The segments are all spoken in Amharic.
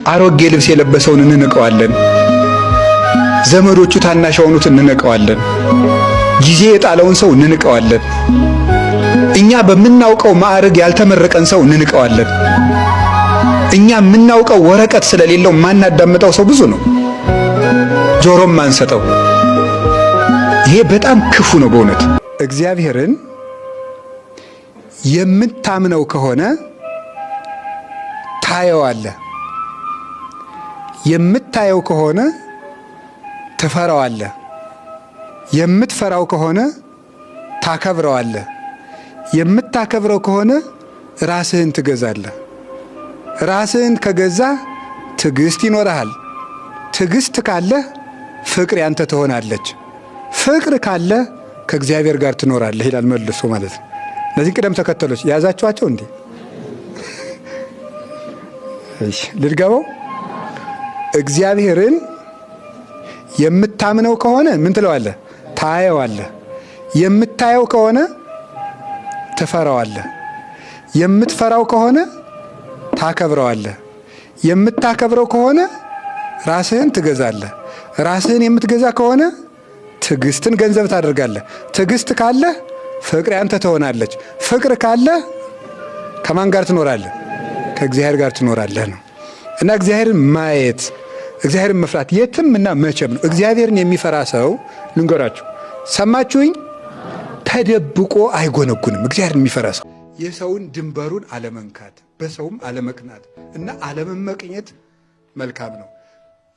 አሮጌ ልብስ የለበሰውን እንንቀዋለን። ዘመዶቹ ታናሽ የሆኑትን እንንቀዋለን። ጊዜ የጣለውን ሰው እንንቀዋለን። እኛ በምናውቀው ማዕረግ ያልተመረቀን ሰው እንንቀዋለን። እኛ የምናውቀው ወረቀት ስለሌለው ማናዳምጠው ሰው ብዙ ነው። ጆሮም ማንሰጠው። ይሄ በጣም ክፉ ነው በእውነት። እግዚአብሔርን የምታምነው ከሆነ ታየዋለህ። የምታየው ከሆነ ትፈራዋለህ። የምትፈራው ከሆነ ታከብረዋለህ። የምታከብረው ከሆነ ራስህን ትገዛለህ። ራስህን ከገዛ ትዕግስት ይኖርሃል። ትዕግስት ካለህ ፍቅር ያንተ ትሆናለች። ፍቅር ካለ ከእግዚአብሔር ጋር ትኖራለህ ይላል መልሶ ማለት ነው። እነዚህ ቅደም ተከተሎች ያዛችኋቸው እንዴ? እሺ ልድገመው። እግዚአብሔርን የምታምነው ከሆነ ምን ትለዋለህ? ታየዋለህ። የምታየው ከሆነ ትፈራዋለህ። የምትፈራው ከሆነ ታከብረዋለህ። የምታከብረው ከሆነ ራስህን ትገዛለህ። ራስህን የምትገዛ ከሆነ ትዕግስትን ገንዘብ ታደርጋለህ። ትዕግስት ካለ ፍቅር ያንተ ትሆናለች። ፍቅር ካለ ከማን ጋር ትኖራለህ? ከእግዚአብሔር ጋር ትኖራለህ ነው። እና እግዚአብሔርን ማየት፣ እግዚአብሔርን መፍራት የትም እና መቼም ነው። እግዚአብሔርን የሚፈራ ሰው ልንገራችሁ፣ ሰማችሁኝ? ተደብቆ አይጎነጉንም። እግዚአብሔርን የሚፈራ ሰው የሰውን ድንበሩን አለመንካት፣ በሰውም አለመቅናት እና አለመመቅኘት መልካም ነው።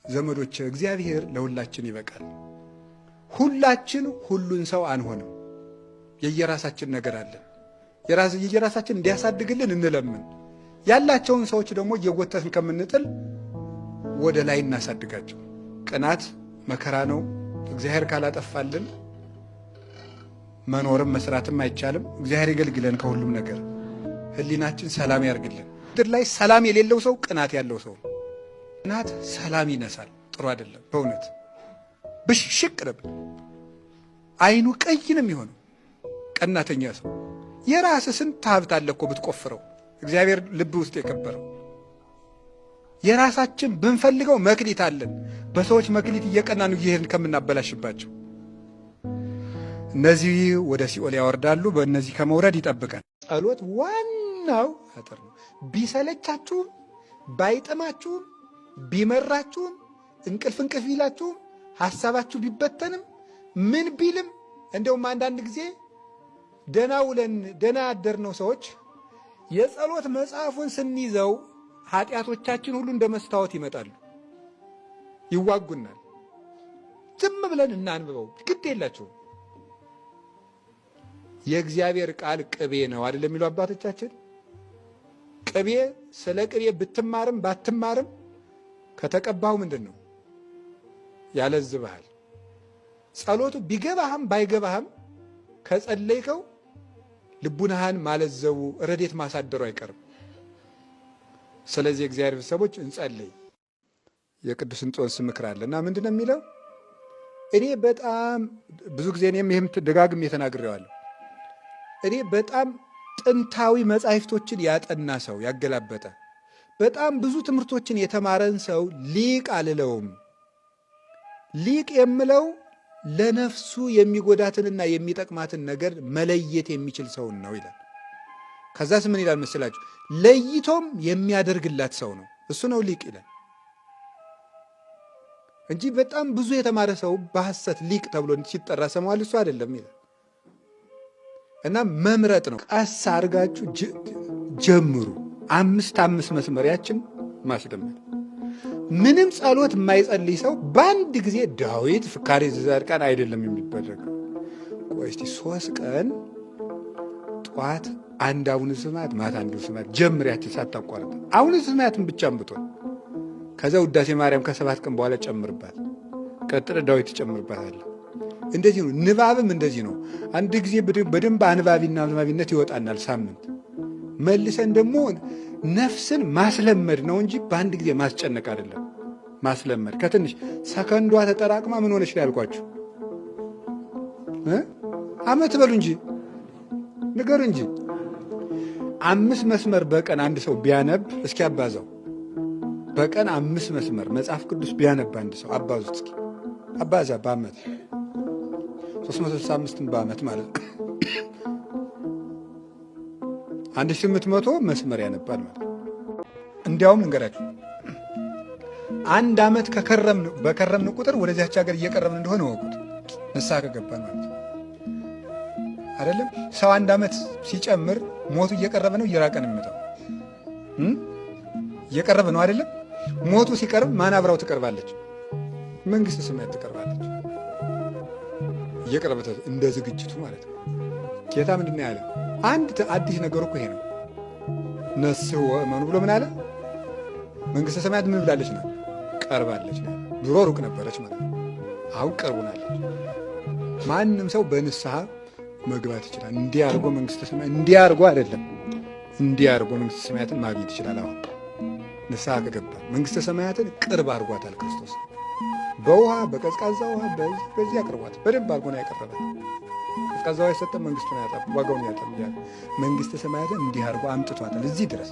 ዘመዶች፣ እግዚአብሔር ለሁላችን ይበቃል። ሁላችን ሁሉን ሰው አንሆንም። የየራሳችን ነገር አለ። የየራሳችን እንዲያሳድግልን እንለምን። ያላቸውን ሰዎች ደግሞ እየጎተትን ከምንጥል ወደ ላይ እናሳድጋቸው። ቅናት መከራ ነው። እግዚአብሔር ካላጠፋልን መኖርም መስራትም አይቻልም። እግዚአብሔር ይገልግለን ከሁሉም ነገር። ሕሊናችን ሰላም ያርግልን። ምድር ላይ ሰላም የሌለው ሰው ቅናት ያለው ሰው ነው። ቅናት ሰላም ይነሳል። ጥሩ አይደለም በእውነት። ብሽቅ ነበር አይኑ ቀይ ነው የሚሆነው ቀናተኛ ሰው። የራስህ ስንት ሀብት አለ እኮ ብትቆፍረው፣ እግዚአብሔር ልብ ውስጥ የከበረው። የራሳችን ብንፈልገው መክሊት አለን። በሰዎች መክሊት እየቀናኑ እየሄድን ከምናበላሽባቸው እነዚህ ወደ ሲኦል ያወርዳሉ። በእነዚህ ከመውረድ ይጠብቃል። ጸሎት ዋናው አጥር ነው። ቢሰለቻችሁም ባይጥማችሁም ቢመራችሁም እንቅልፍ ቢላችሁም ሐሳባችሁ ቢበተንም ምን ቢልም እንደውም አንዳንድ ጊዜ ደና ውለን ደና ያደርነው ሰዎች የጸሎት መጽሐፉን ስንይዘው ኃጢአቶቻችን ሁሉ እንደ መስታወት ይመጣሉ፣ ይዋጉናል። ዝም ብለን እናንብበው፣ ግድ የላቸውም። የእግዚአብሔር ቃል ቅቤ ነው አይደለም የሚሉ አባቶቻችን። ቅቤ ስለ ቅቤ ብትማርም ባትማርም ከተቀባው ምንድን ነው ያለዝብሃል። ጸሎቱ ቢገባህም ባይገባህም ከጸለይከው ልቡናህን ማለዘቡ ረዴት ማሳደሩ አይቀርም። ስለዚህ እግዚአብሔር ቤተሰቦች እንጸልይ። የቅዱስ እንጦንስ ምክር አለ እና ምንድን ነው የሚለው? እኔ በጣም ብዙ ጊዜ እኔም ይህም ደጋግሜ ተናግሬዋለሁ። እኔ በጣም ጥንታዊ መጻሕፍቶችን ያጠና ሰው ያገላበጠ በጣም ብዙ ትምህርቶችን የተማረን ሰው ሊቅ አልለውም። ሊቅ የምለው ለነፍሱ የሚጎዳትንና የሚጠቅማትን ነገር መለየት የሚችል ሰውን ነው ይላል። ከዛስ ምን ይላል መስላችሁ? ለይቶም የሚያደርግላት ሰው ነው፣ እሱ ነው ሊቅ ይላል እንጂ በጣም ብዙ የተማረ ሰው በሐሰት ሊቅ ተብሎ ሲጠራ ሰማዋል፣ እሱ አይደለም ይላል። እና መምረጥ ነው። ቀስ አድርጋችሁ ጀምሩ። አምስት መስመር ያችን ማስደመጥ። ምንም ጸሎት የማይጸልይ ሰው በአንድ ጊዜ ዳዊት ፍካሬ ዘጻድቃን አይደለም የሚደረገው። ቆይ እስቲ 3 ቀን ጠዋት አንድ አቡነ ዘበሰማያት ማታ አንድ አቡነ ዘበሰማያት ጀምሪያችን ሳታቋርጥ አቡነ ዘበሰማያትን ብቻ አንብቶን ከዛ ውዳሴ ማርያም ከ7 ቀን በኋላ ጨምርባት፣ ቀጥለ ዳዊት ጨምርባታል። እንደዚህ ነው። ንባብም እንደዚህ ነው። አንድ ጊዜ በደንብ አንባቢና አንባቢነት ይወጣናል። ሳምንት መልሰን ደግሞ ነፍስን ማስለመድ ነው እንጂ በአንድ ጊዜ ማስጨነቅ አይደለም። ማስለመድ ከትንሽ ሰከንዷ ተጠራቅማ ምን ሆነች ያልኳችሁ አመት በሉ እንጂ ንገሩ እንጂ 5 መስመር በቀን አንድ ሰው ቢያነብ እስኪ ያባዛው በቀን 5 መስመር መጽሐፍ ቅዱስ ቢያነባ አንድ ሰው አባዙት እስኪ አባዛ በዓመት 365 በዓመት ማለት ነው 1800 መስመር ያነባል ማለት ነው። እንዲያውም እንገራችሁ አንድ ዓመት በከረምን ቁጥር ወደዚያች ሀገር እየቀረብን እንደሆነ ወቁት ንስሐ ከገባን ማለት ነው አይደለም። ሰው አንድ ዓመት ሲጨምር ሞቱ እየቀረበ ነው እየራቀ ነው የሚመጣው እየቀረበ ነው አይደለም። ሞቱ ሲቀርብ ማን አብራው ትቀርባለች? መንግስተ ሰማያት ትቀርባለች። እየቀረበ እንደ ዝግጅቱ ማለት ነው። ጌታ ምንድን ነው ያለ? አንድ አዲስ ነገር እኮ ይሄ ነው። ነስሑ ወእመኑ ብሎ ምን አለ? መንግስተ ሰማያት ምን ብላለች ነው? ቀርባለች ነው። ድሮ ሩቅ ነበረች ማለት ነው። አሁን ቀርቡናለች። ማንም ሰው በንስሐ መግባት ይችላል። እንዲያርጎ መንግስተ ሰማያት እንዲያርጎ አይደለም እንዲያርጎ መንግስተ ሰማያትን ማግኘት ይችላል። አሁን ንስሐ ከገባ መንግስተ ሰማያትን ቅርብ አድርጓታል ክርስቶስ። በውሃ በቀዝቃዛ ውሃ በዚህ አቅርቧት በደንብ አድርጎ ነው ያቀረባት። ቀዝቃዛ ውሃ የሰጠ መንግስቱን ያጣ ዋጋውን ያጣ ይላል። መንግስተ ሰማያትን እንዲህ አድርጎ አምጥቷታል እዚህ ድረስ።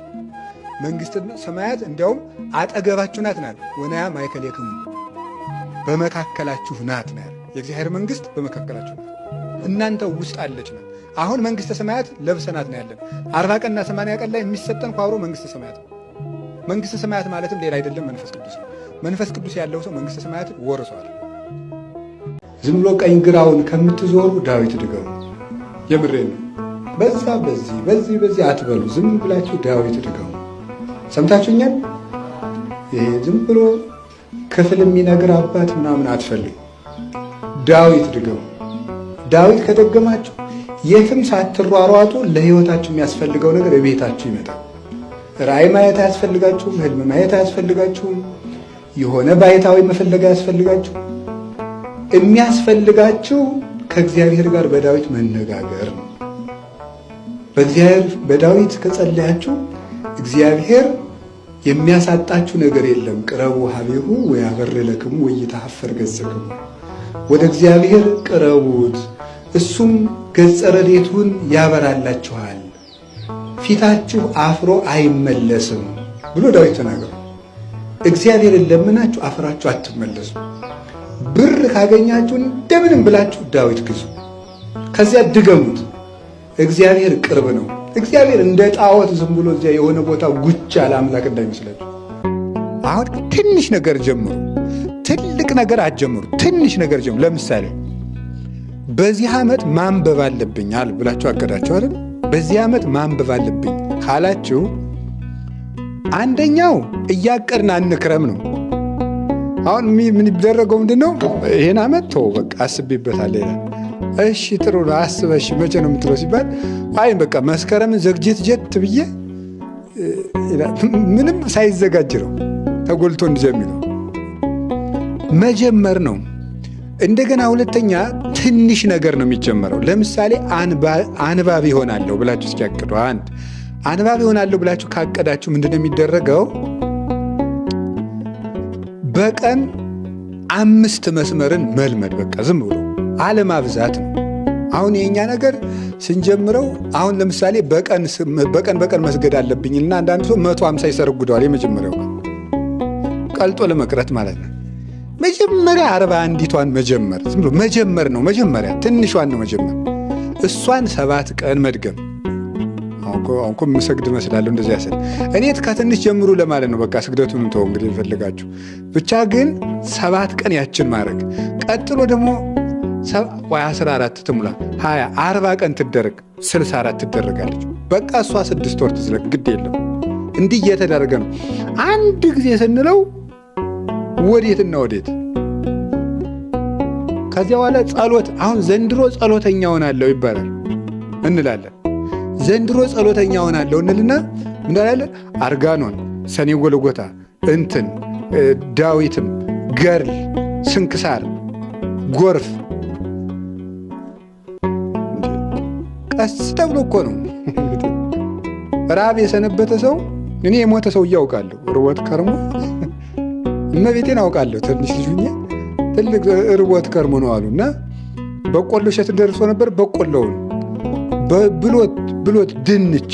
መንግስተ ሰማያት እንዲያውም አጠገባችሁ ናት ናት ወናያ ማእከሌክሙ በመካከላችሁ ናት ነው ያለ። የእግዚአብሔር መንግስት በመካከላችሁ ናት፣ እናንተ ውስጥ አለች ናት። አሁን መንግስተ ሰማያት ለብሰናት ነው ያለን። 40 ቀንና 80 ቀን ላይ የሚሰጠን ኳብሮ መንግስተ ሰማያት ነው። መንግስተ ሰማያት ማለትም ሌላ አይደለም መንፈስ ቅዱስ ነው። መንፈስ ቅዱስ ያለው ሰው መንግስተ ሰማያትን ወርሷል። ዝም ብሎ ቀኝ ግራውን ከምትዞሩ ዳዊት ድገሙ። የምሬን ነው። በዛ በዚህ አትበሉ። ዝም ብላችሁ ዳዊት ድገሙ። ሰምታችሁኛል? ይሄ ዝም ብሎ ክፍል የሚነግር አባት ምናምን አትፈልጉ። ዳዊት ድገሙ። ዳዊት ከደገማችሁ የትም ሳትሯሯጡ ለህይወታችሁ የሚያስፈልገው ነገር እቤታችሁ ይመጣል። ራእይ ማየት አያስፈልጋችሁም። ህልም ማየት አያስፈልጋችሁም። የሆነ ባይታዊ መፈለግ አያስፈልጋችሁ። የሚያስፈልጋችሁ ከእግዚአብሔር ጋር በዳዊት መነጋገር ነው። በዳዊት ከጸለያችሁ እግዚአብሔር የሚያሳጣችሁ ነገር የለም። ቅረቡ ሀቤሁ ወያበር ለክሙ ወይታሐፈር ገጽክሙ። ወደ እግዚአብሔር ቅረቡት እሱም ገጸ ረድኤቱን ያበራላችኋል፣ ፊታችሁ አፍሮ አይመለስም ብሎ ዳዊት ተናገሩ። እግዚአብሔርን ለምናችሁ አፍራችሁ አትመለሱ። ብር ካገኛችሁ እንደምንም ብላችሁ ዳዊት ግዙ፣ ከዚያ ድገሙት። እግዚአብሔር ቅርብ ነው። እግዚአብሔር እንደ ጣዖት ዝም ብሎ እዚያ የሆነ ቦታ ጉቻ ለአምላክ እንዳይመስላችሁ። አሁን ትንሽ ነገር ጀምሩ፣ ትልቅ ነገር አትጀምሩ። ትንሽ ነገር ጀምሩ። ለምሳሌ በዚህ ዓመት ማንበብ አለብኝ አል ብላችሁ አቀዳችሁ አይደል? በዚህ ዓመት ማንበብ አለብኝ ካላችሁ አንደኛው እያቀድን አንክረም ነው። አሁን ምን ይደረገው ምንድነው? ይሄን ዓመት ተው በቃ አስቤበታለሁ ይላል። እሺ ጥሩ ነው አስበሽ መቼ ነው የምትለው ሲባል አይ በቃ መስከረምን ዘግጀት ብዬ ምንም ሳይዘጋጅ ነው ተጎልቶ እንጀምረው መጀመር ነው። እንደገና ሁለተኛ ትንሽ ነገር ነው የሚጀመረው። ለምሳሌ አንባቢ ሆናለሁ ብላችሁ እስኪያቅዱ አንባቢ ሆናለሁ ብላችሁ ካቀዳችሁ ምንድነው የሚደረገው? በቀን 5 መስመርን መልመድ። በቃ ዝም ብሎ አለማብዛት ነው። አሁን የኛ ነገር ስንጀምረው አሁን ለምሳሌ በቀን መስገድ አለብኝና አንዳንድ ሰው 150 ይሰርጉደዋል። የመጀመሪያው ቀልጦ ለመቅረት ማለት ነው። መጀመሪያ 41ቷን መጀመር ዝም ብሎ መጀመር ነው። መጀመሪያ ትንሿን ነው መጀመር። እሷን 7 ቀን መድገም። አሁን ምሰግድ መስላለሁ እንደዚህ ያሰል እኔ ከትንሽ ጀምሩ ለማለት ነው። በቃ ስግደቱን ተው እንግዲህ ይፈልጋችሁ ብቻ ግን 7 ቀን ያችን ማድረግ። ቀጥሎ ደግሞ 14 ትሙላ 20 40 ቀን ትደረግ 64 ትደረጋለች። በቃ እሷ 6 ወር ትዝለቅ ግድ የለም። እንዲህ እየተደረገ ነው። አንድ ጊዜ ስንለው ወዴትና ወዴት። ከዚያ በኋላ ጸሎት። አሁን ዘንድሮ ጸሎተኛ ሆናለሁ ይባላል እንላለን። ዘንድሮ ጸሎተኛ ሆናለሁ እንልና እንላለን። አርጋኖን፣ ሰኔ ጎልጎታ፣ ዳዊትም፣ ገርል፣ ስንክሳር፣ ጎርፍ ቀስ ተብሎ እኮ ነው። ራብ የሰነበተ ሰው እኔ የሞተ ሰው እያውቃለሁ። ርቦት ከርሞ እመቤቴን አውቃለሁ። ትንሽ ልጅ ሆኜ ትልቅ ርቦት ከርሞ ነው አሉና በቆሎ እሸት ደርሶ ነበር። በቆሎውን ብሎት ድንች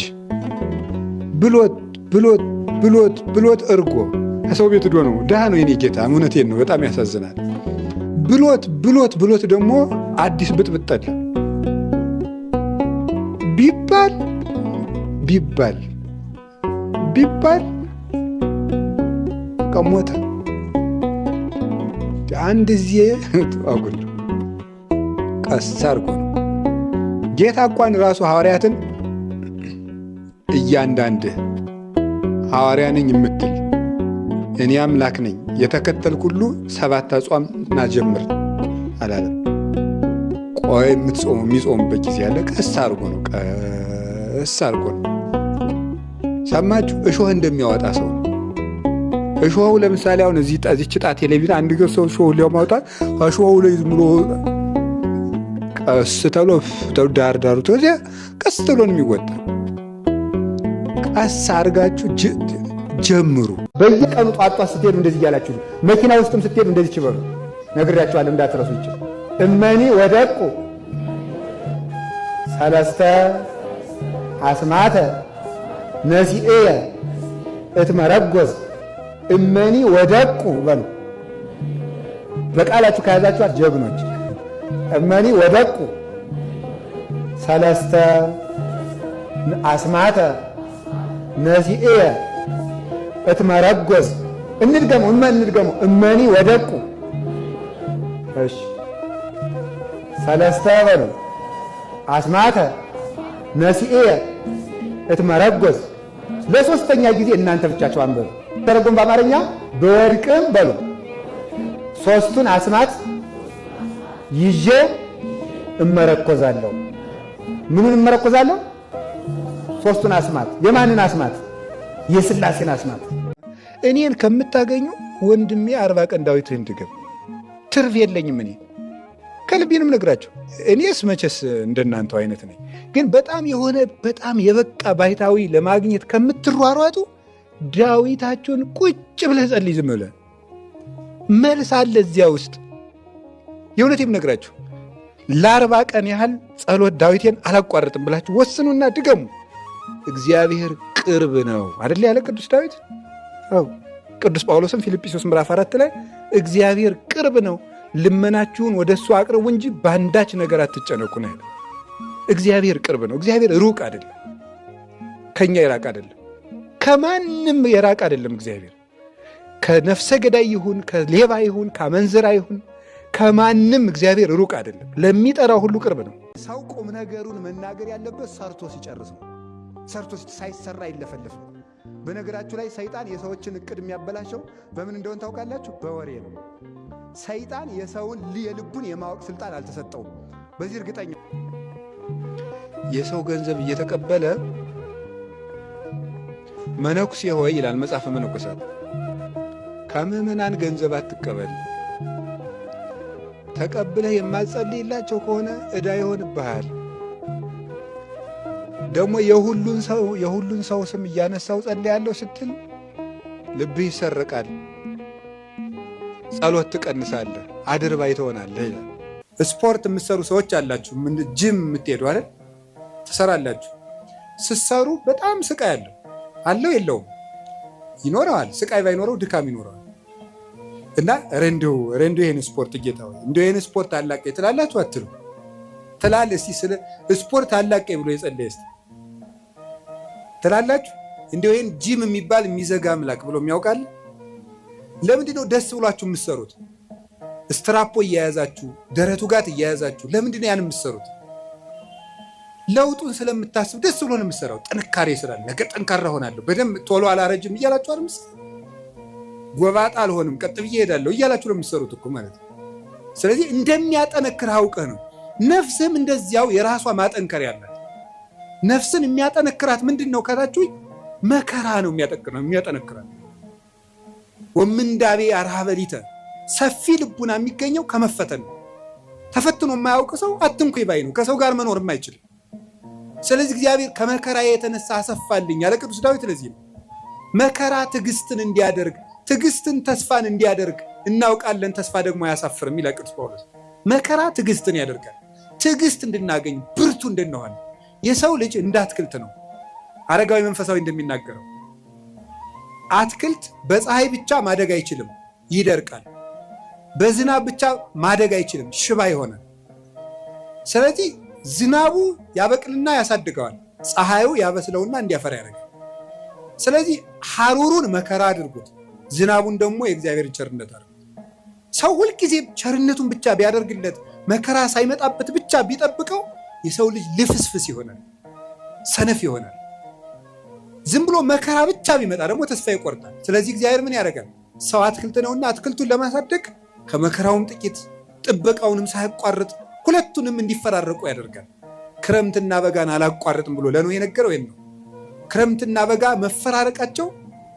ብሎት እርጎ ከሰው ቤት ዶ ነው ድሃ ነው የኔ ጌታ። እውነቴን ነው። በጣም ያሳዝናል። ብሎት ደግሞ አዲስ ብጥብጥ ቢባል ቀሞተ አንድ ጊዜ አጉል ቀስ አድርጎ ነው ጌታ እንኳን ራሱ ሐዋርያትን እያንዳንድህ ሐዋርያ ነኝ የምትል እኔ አምላክ ነኝ የተከተልኩ ሁሉ 7 አጽዋምና ጀምር አላለም። ቆይ የሚጾሙበት ጊዜ ያለ ቀስ አድርጎ ነው። ሰማችሁ? እሾህ እንደሚያወጣ ሰው እሾሁ ለምሳሌ አሁን እዚች ጣቴ ላይ ቢል አንድ ገር ሰው እሾሁ ሊያማውጣት እሾሁ ላይ ዝም ብሎ ቀስ ተብሎ ዳሩ ተወዚያ ቀስ ተብሎ ነው የሚወጣ። ቀስ አድርጋችሁ ጀምሩ። በየቀኑ ጧጧ ስትሄዱ እንደዚህ እያላችሁ መኪና ውስጥም ስትሄዱ እንደዚህ ችበሩ። ነግሬያችኋለሁ እንዳትረሱ። እመኒ ወደቁ ሰለስተ አስማተ ነሲኤየ እትመረጎዝ እመኒ ወደቁ በሉ። በቃላችሁ ከያዛችኋት ጀግኖች። እመኒ ወደቁ ሰለስተ አስማተ ነሲኤየ እትመረጎዝ። እንድገሙ እመኒ ወደቁ። እሺ ሰለስተ በሉ አስማተ ነሲኤየ እትመረጎዝ። ለሶስተኛ ጊዜ እናንተ ብቻችሁ አንበሩ። ተረጎም በአማርኛ በወርቅም በሉ 3ቱን አስማት ይዤ እመረኮዛለሁ። ምኑን እመረኮዛለሁ? 3ቱን አስማት። የማንን አስማት? የሥላሴን አስማት። እኔን ከምታገኙ ወንድሜ 40 ቀን ዳዊትህን ድገም። ትርፍ የለኝም እኔ ከልቤንም ነግራቸው። እኔስ መቼስ እንደናንተው አይነት ነኝ። ግን በጣም የበቃ ባይታዊ ለማግኘት ከምትሯሯጡ ዳዊታችሁን ቁጭ ብለህ ጸልይ። ዝም ብለህ መልስ አለ እዚያ ውስጥ። የእውነቴም ነግራችሁ ለ40 ቀን ያህል ጸሎት ዳዊቴን አላቋርጥም ብላችሁ ወስኑና ድገሙ። እግዚአብሔር ቅርብ ነው አይደል ያለ ቅዱስ ዳዊት። ቅዱስ ጳውሎስም ፊልጵስዩስ ምዕራፍ 4 ላይ እግዚአብሔር ቅርብ ነው፣ ልመናችሁን ወደ እሱ አቅርቡ እንጂ በአንዳች ነገር አትጨነቁ ነው ያለው። እግዚአብሔር ቅርብ ነው። እግዚአብሔር ሩቅ አይደለም፣ ከኛ የራቅ አይደለም፣ ከማንም የራቅ አይደለም። እግዚአብሔር ከነፍሰ ገዳይ ይሁን ከሌባ ይሁን ከአመንዝራ ይሁን ከማንም እግዚአብሔር ሩቅ አይደለም። ለሚጠራው ሁሉ ቅርብ ነው። ሰው ቁም ነገሩን መናገር ያለበት ሰርቶ ሲጨርስ ነው። ሰርቶ ሳይሰራ አይለፈልፍም። በነገራችሁ ላይ ሰይጣን የሰዎችን እቅድ የሚያበላሸው በምን እንደሆነ ታውቃላችሁ? በወሬ ነው። ሰይጣን የሰውን የልቡን የማወቅ ስልጣን አልተሰጠውም። በዚህ እርግጠኛ የሰው ገንዘብ እየተቀበለ መነኩሴ ሆይ ይላል መጽሐፈ መነኮሳት፣ ከምዕመናን ገንዘብ አትቀበል። ተቀብለህ የማትጸልይላቸው ከሆነ ዕዳ ይሆንብሃል። ደግሞ የሁሉን ሰው ስም እያነሳው ጸልያለሁ ስትል ልብህ ይሰርቃል፣ ጸሎት ትቀንሳለህ፣ አድርባይ ትሆናለህ ይላል። ስፖርት የምትሰሩ ሰዎች አላችሁ፣ ጅም የምትሄዱ አይደል? ትሰራላችሁ። ስትሰሩ በጣም ስቃይ አለው የለውም? ይኖረዋል። ስቃይ ባይኖረው ድካም ይኖረዋል። እና ረንዲው ይህን ስፖርት ጌታ ሆይ እንደው ይህን ስፖርት አላቀኝ ትላላችሁ አትሉ? ትላል እስቲ ስለ ስፖርት አላቀኝ ብሎ የጸለየ እስቲ ትላላችሁ? እንደው ይህን ጂም የሚባል የሚዘጋ አምላክ ብሎ የሚያውቃል? ለምንድን ነው ደስ ብሏችሁ የምትሰሩት? ስትራፖ እያያዛችሁ ደረቱ ጋር እያያዛችሁ ለምንድን ነው ያን የምትሰሩት? ለውጡን ስለምታስብ ደስ ብሎ ነው የምትሰራው። ጥንካሬ ስላለ ነገ ጠንካራ ሆናለሁ፣ በደንብ ቶሎ አላረጅም እያላችሁ አይደል? ጎባጣ አልሆንም፣ ቀጥ ብዬ እሄዳለሁ እያላችሁ ነው የምትሰሩት እኮ ማለት ነው። ስለዚህ እንደሚያጠነክር አውቀህ ነው። ነፍስህም እንደዚያው የራሷ ማጠንከሪያ አላት። ነፍስን የሚያጠነክራት ምንድን ነው ካላችሁ፣ መከራ ነው የሚያጠነክራት። ወምንዳቤ አርሃበሊተ ሰፊ ልቡና የሚገኘው ከመፈተን ነው። ተፈትኖ የማያውቅ ሰው አትንኩኝ ባይ ነው፣ ከሰው ጋር መኖር የማይችል። ስለዚህ እግዚአብሔር ከመከራ የተነሳ አሰፋልኝ ያለ ቅዱስ ዳዊት ለዚህ ነው። መከራ ትዕግስትን እንዲያደርግ፣ ትዕግስትን ተስፋን እንዲያደርግ እናውቃለን፣ ተስፋ ደግሞ አያሳፍርም ይላል ቅዱስ ጳውሎስ። መከራ ትዕግስትን ያደርጋል። ትዕግስት እንድናገኝ ብርቱ እንድንሆን። የሰው ልጅ እንደ አትክልት ነው። አረጋዊ መንፈሳዊ እንደሚናገረው አትክልት በፀሐይ ብቻ ማደግ አይችልም፣ ይደርቃል። በዝናብ ብቻ ማደግ አይችልም፣ ሽባ ይሆናል። ስለዚህ ዝናቡ ያበቅልና ያሳድገዋል፣ ፀሐዩ ያበስለውና እንዲያፈራ ያደርጋል። ስለዚህ ሐሩሩን መከራ አድርጉት፣ ዝናቡን ደግሞ የእግዚአብሔር ቸርነት አድርጉት። ሰው ሁልጊዜ ቸርነቱን ብቻ ቢያደርግለት መከራ ሳይመጣበት ብቻ ቢጠብቀው የሰው ልጅ ልፍስፍስ ይሆናል፣ ሰነፍ ይሆናል። ዝም ብሎ መከራ ብቻ ቢመጣ ደግሞ ተስፋ ይቆርጣል። ስለዚህ እግዚአብሔር ምን ያደርጋል? ሰው አትክልት ነውና አትክልቱን ለማሳደግ ከመከራውም ጥቂት ጥበቃውንም ሳያቋርጥ ሁለቱንም እንዲፈራረቁ ያደርጋል። ክረምትና በጋን አላቋርጥም ብሎ ለኖህ የነገረው ይሄን ነው። ክረምትና በጋ መፈራረቃቸው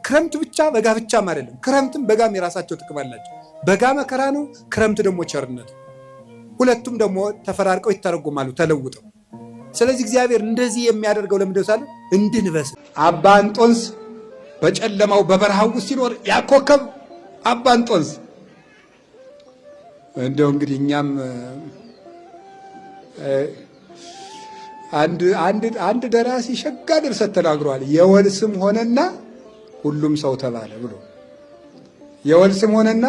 ክረምት ብቻ በጋ ብቻም አይደለም፣ ክረምትም በጋም የራሳቸው ጥቅም አላቸው። በጋ መከራ ነው፣ ክረምት ደግሞ ቸርነት። ሁለቱም ደግሞ ተፈራርቀው ይተረጎማሉ ተለውጠው። ስለዚህ እግዚአብሔር እንደዚህ የሚያደርገው ለምንድነው ሳለ እንድንበስል። አባ እንጦንስ በጨለማው በበረሃው ውስጥ ሲኖር ያኮከብ አባ እንጦንስ እንደው እንግዲህ እኛም አንድ ደራሲ ሸጋ ድርሰት ተናግሯል። የወል ስም ሆነና ሁሉም ሰው ተባለ ብሎ የወል ስም ሆነና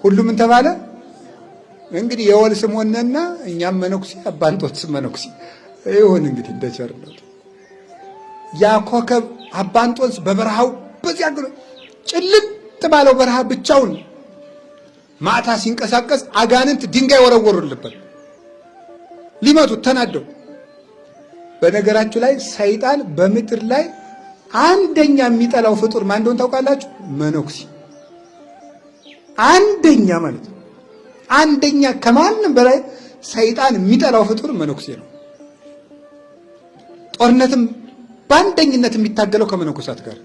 ሁሉም ተባለ። እንግዲህ የወል ስም ሆነና እኛም መነኩሴ አባ እንጦንስ መነኩሴ ይሁን እንግዲህ እንደ ቸርነቱ። ያ ኮከብ አባ እንጦንስ በበረሃው በዚያ ጭልጥ ባለው በረሃ ብቻውን ማታ ሲንቀሳቀስ አጋንንት ድንጋይ ወረወሩልበት ሊመቱት ተናደው። በነገራችሁ ላይ ሰይጣን በምድር ላይ አንደኛ የሚጠላው ፍጡር ማን እንደሆነ ታውቃላችሁ? መነኩሴ። አንደኛ ማለት ነው። አንደኛ ከማንም በላይ ሰይጣን የሚጠላው ፍጡር መነኩሴ ነው። ጦርነትም በአንደኝነት የሚታገለው ከመነኮሳት ጋር።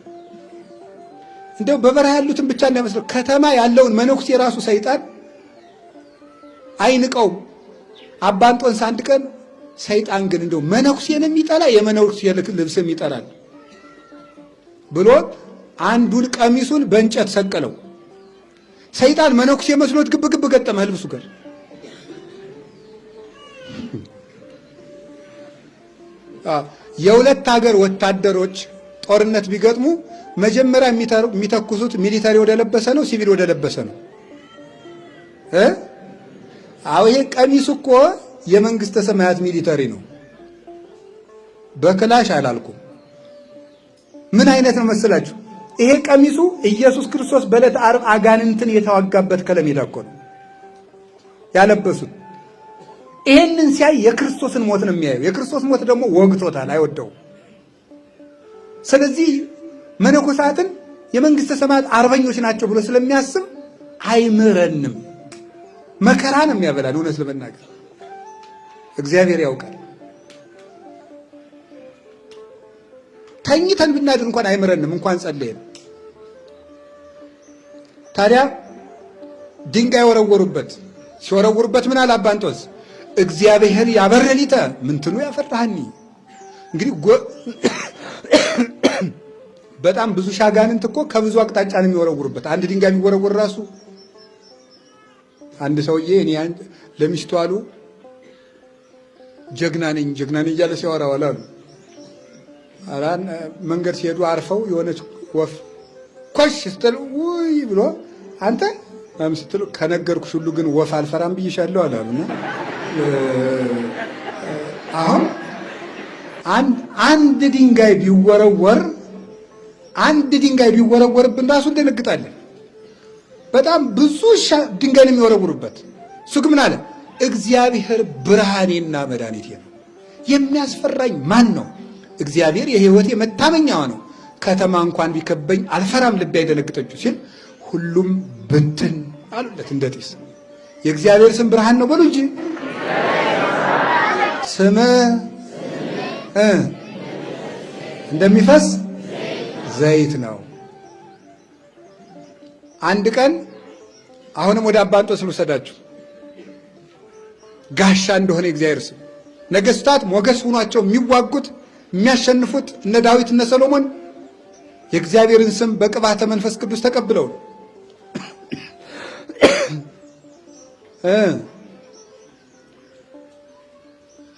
እንደው በበረሃ ያሉትን ብቻ እንዳይመስለው ከተማ ያለውን መነኩሴ የራሱ ሰይጣን አይንቀውም። አባ እንጦንስ አንድ ቀን ሰይጣን ግን እንደው መነኩሴን የሚጠላ የመነኩሴ ልብስም ይጠላል ብሎ አንዱን ቀሚሱን በእንጨት ሰቀለው። ሰይጣን መነኩሴ መስሎት ግብግብ ገጠመ ልብሱ ጋር። የሁለት ሀገር ወታደሮች ጦርነት ቢገጥሙ መጀመሪያ የሚተኩሱት ሚሊታሪ ወደ ለበሰ ነው ሲቪል ወደ ለበሰ ነው። አዎ ይሄ ቀሚሱ እኮ የመንግስተ ሰማያት ሚሊታሪ ነው። በክላሽ አላልኩም። ምን አይነት ነው መሰላችሁ? ይሄ ቀሚሱ ኢየሱስ ክርስቶስ በዕለተ ዓርብ አጋንንትን የተዋጋበት ከለሜዳ እኮ ነው ያለበሱት። ይሄንን ሲያይ የክርስቶስን ሞት ነው የሚያየው። የክርስቶስ ሞት ደግሞ ወግቶታል፣ አይወደውም። ስለዚህ መነኮሳትን የመንግስተ ሰማያት አርበኞች ናቸው ብሎ ስለሚያስብ አይምረንም፣ መከራ ነው የሚያበላን። እውነት ለመናገር እግዚአብሔር ያውቃል። ተኝተን ብናድር እንኳን አይምረንም፣ እንኳን ጸለየን። ታዲያ ድንጋይ ወረወሩበት። ሲወረውሩበት ምን አለ አባ እንጦንስ? እግዚአብሔር ያበረሊተ ምንትኑ ያፈራሃኒ። እንግዲህ በጣም ብዙ ሻጋንንት እኮ ከብዙ አቅጣጫ ነው የሚወረውሩበት። አንድ ድንጋይ የሚወረውር ራሱ አንድ ሰውዬ እኔ ለሚስቱ አሉ ጀግና ነኝ እያለ ሲያወራ ዋላ አሉ። መንገድ ሲሄዱ አርፈው የሆነች ወፍ ኮሽ ስትል ውይ ብሎ አንተ ስትል ከነገርኩሽ ሁሉ ግን ወፍ አልፈራም ብዬሻለሁ አላሉና አሁን አንድ ድንጋይ ቢወረወርብን ራሱ እንደነግጣለን። በጣም ብዙ ድንጋይ ነው የሚወረውሩበት። እሱ ግን ምን አለ? እግዚአብሔር ብርሃኔና መድኃኒቴ ነው፣ የሚያስፈራኝ ማን ነው? እግዚአብሔር የሕይወቴ መታመኛዋ ነው። ከተማ እንኳን ቢከበኝ አልፈራም፣ ልቤ አይደነግጠችው ሲል ሁሉም ብትን አሉለት እንደ ጢስ። የእግዚአብሔር ስም ብርሃን ነው በሉ እንጂ ስም እንደሚፈስ ዘይት ነው። አንድ ቀን አሁንም ወደ አባ እንጦንስ ልውሰዳችሁ። ጋሻ እንደሆነ የእግዚአብሔር ስም ነገስታት ሞገስ ሆኗቸው የሚዋጉት የሚያሸንፉት እነ ዳዊት እነ ሰሎሞን የእግዚአብሔርን ስም በቅባተ መንፈስ ቅዱስ ተቀብለው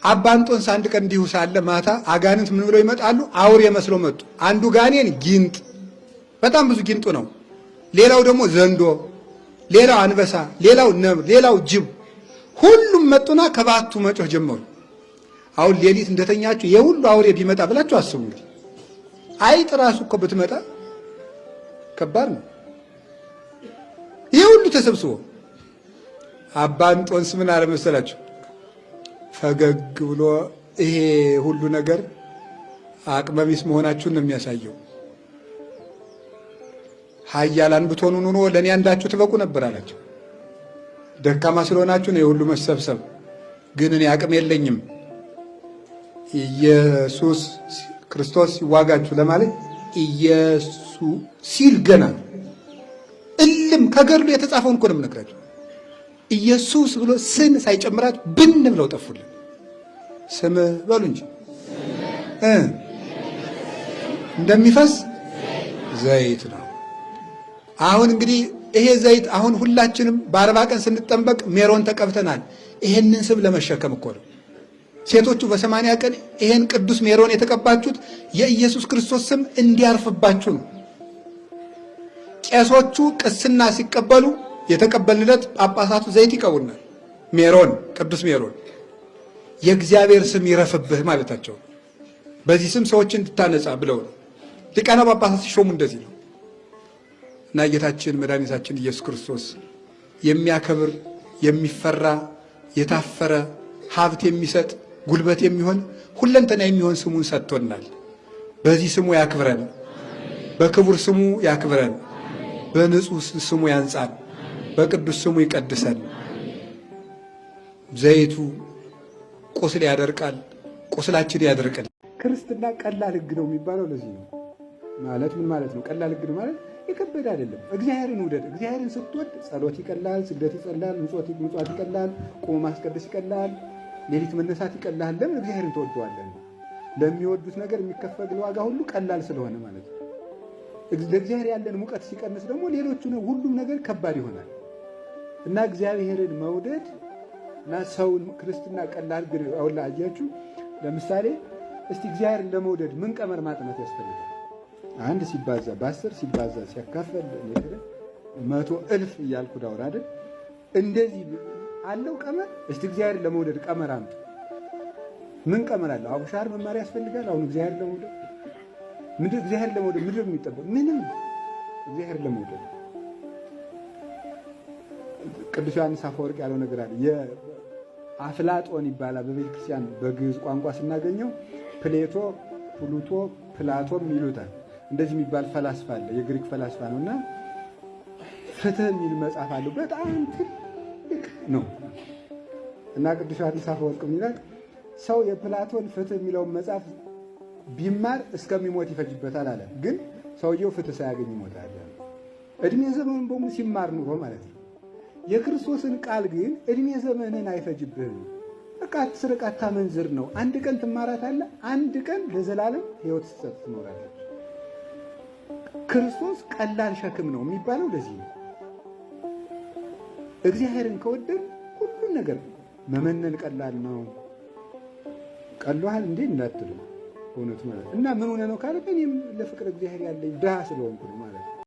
አባ እንጦንስ አንድ ቀን እንዲሁ ሳለ ማታ አጋንንት ምን ብለው ይመጣሉ? አውሬ መስለው መጡ። አንዱ ጋኔን ጊንጥ በጣም ብዙ ጊንጡ ነው። ሌላው ደግሞ ዘንዶ፣ ሌላው አንበሳ፣ ሌላው ነብር፣ ሌላው ጅብ፣ ሁሉም መጡና ከባቱ መጮህ ጀመሩ። አሁን ሌሊት እንደተኛችሁ የሁሉ አውሬ ቢመጣ ብላችሁ አስቡ። እንግዲህ አይጥ ራሱ እኮ ብትመጣ ከባድ ነው። ይህ ሁሉ ተሰብስቦ አባ እንጦንስ ምን አለ መሰላችሁ? ፈገግ ብሎ ይሄ ሁሉ ነገር አቅመቢስ መሆናችሁን ነው የሚያሳየው። ኃያላን ብትሆኑ ኑሮ ለእኔ አንዳችሁ ትበቁ ነበር አላቸው። ደካማ ስለሆናችሁ ነው የሁሉ መሰብሰብ፣ ግን እኔ አቅም የለኝም። ኢየሱስ ክርስቶስ ይዋጋችሁ ለማለት ኢየሱስ ሲል ገና እልም ከገድሉ የተጻፈውን እኮ ነው የምነግራችሁ። ኢየሱስ ብሎ ስን ሳይጨምራት ብን ብለው ጠፉልን። ስም በሉ እንጂ እንደሚፈስ ዘይት ነው። አሁን እንግዲህ ይሄ ዘይት አሁን ሁላችንም በ40 ቀን ስንጠንበቅ ሜሮን ተቀብተናል። ይሄንን ስም ለመሸከም እኮ ነው። ሴቶቹ በ80 ቀን ይሄን ቅዱስ ሜሮን የተቀባችሁት የኢየሱስ ክርስቶስ ስም እንዲያርፍባችሁ ነው። ቄሶቹ ቅስና ሲቀበሉ የተቀበልለት ጳጳሳቱ ዘይት ይቀቡናል። ሜሮን፣ ቅዱስ ሜሮን የእግዚአብሔር ስም ይረፍብህ ማለታቸው። በዚህ ስም ሰዎችን እንድታነጻ ብለው ነው ሊቃነ ጳጳሳት ሲሾሙ እንደዚህ ነው። እና ጌታችን መድኃኒታችን ኢየሱስ ክርስቶስ የሚያከብር የሚፈራ የታፈረ ሀብት የሚሰጥ ጉልበት የሚሆን ሁለንተና የሚሆን ስሙን ሰጥቶናል። በዚህ ስሙ ያክብረን፣ በክቡር ስሙ ያክብረን፣ በንጹህ ስሙ ያንጻን፣ በቅዱስ ስሙ ይቀድሰን። ዘይቱ ቁስል ያደርቃል፣ ቁስላችን ያደርቃል። ክርስትና ቀላል ሕግ ነው የሚባለው ለዚህ ነው። ማለት ምን ማለት ነው? ቀላል ሕግ ነው ማለት የከበደ አይደለም። እግዚአብሔርን ውደድ። እግዚአብሔርን ስትወድ ጸሎት ይቀላል፣ ስግደት ይቀላል፣ ምጽዋት ይቀላል፣ ቆሞ ማስቀደስ ይቀላል፣ ሌሊት መነሳት ይቀላል። ለምን? እግዚአብሔርን ትወደዋለን። ለሚወዱት ነገር የሚከፈል ዋጋ ሁሉ ቀላል ስለሆነ ማለት ነው። ለእግዚአብሔር ያለን ሙቀት ሲቀንስ ደግሞ ሌሎቹ ሁሉም ነገር ከባድ ይሆናል። እና እግዚአብሔርን መውደድ እና ሰውን ክርስትና ቀላል ግን አውላ አያችሁ። ለምሳሌ እስቲ እግዚአብሔርን ለመውደድ ምን ቀመር ማጥናት ያስፈልጋል? 1 ሲባዛ በ10 ሲባዛ ሲያካፈል 100,000 እያልኩ ዳውራ አይደል? እንደዚህ አለው ቀመር። እስቲ እግዚአብሔርን ለመውደድ ቀመር አምጡ። ምን ቀመር አለው? አቡሻር መማር ያስፈልጋል። አሁን እግዚአብሔርን ለመውደድ እግዚአብሔርን ለመውደድ ምንድን ነው የሚጠበቅ? ምንም። እግዚአብሔርን ለመውደድ ቅዱስ ዮሐንስ አፈወርቅ ያለው ነገር አለ። የአፍላጦን ይባላል በቤተ ክርስቲያን በግዕዝ ቋንቋ ስናገኘው ፕሌቶ፣ ፕሉቶ፣ ፕላቶም ይሉታል። እንደዚህ የሚባል ፈላስፋ አለ፣ የግሪክ ፈላስፋ ነው። እና ፍትህ የሚል መጽሐፍ አለው። በጣም ትልቅ ነው። እና ቅዱስ ዮሐንስ አፈወርቅ ይላል ሰው የፕላቶን ፍትህ የሚለውን መጽሐፍ ቢማር እስከሚሞት ይፈጅበታል አለ። ግን ሰውየው ፍትህ ሳያገኝ ይሞታል። እድሜ ዘመኑን በሙሉ ሲማር ኑሮ ማለት ነው። የክርስቶስን ቃል ግን እድሜ ዘመንን አይፈጅብህም። በቃ አትስረቅ፣ አታመንዝር ነው። አንድ ቀን ትማራታለህ፣ አንድ ቀን ለዘላለም ሕይወት ስትሰጥ ትኖራለች። ክርስቶስ ቀላል ሸክም ነው የሚባለው ለዚህ ነው። እግዚአብሔርን ከወደድ ሁሉን ነገር መመነን ቀላል ነው። ቀሏል እንዴ እንዳትሉ እውነቱ ማለት እና ምን ሆነ ነው ካለ እኔም ለፍቅር እግዚአብሔር ያለኝ ድሃ ስለሆንኩ ነው ማለት ነው።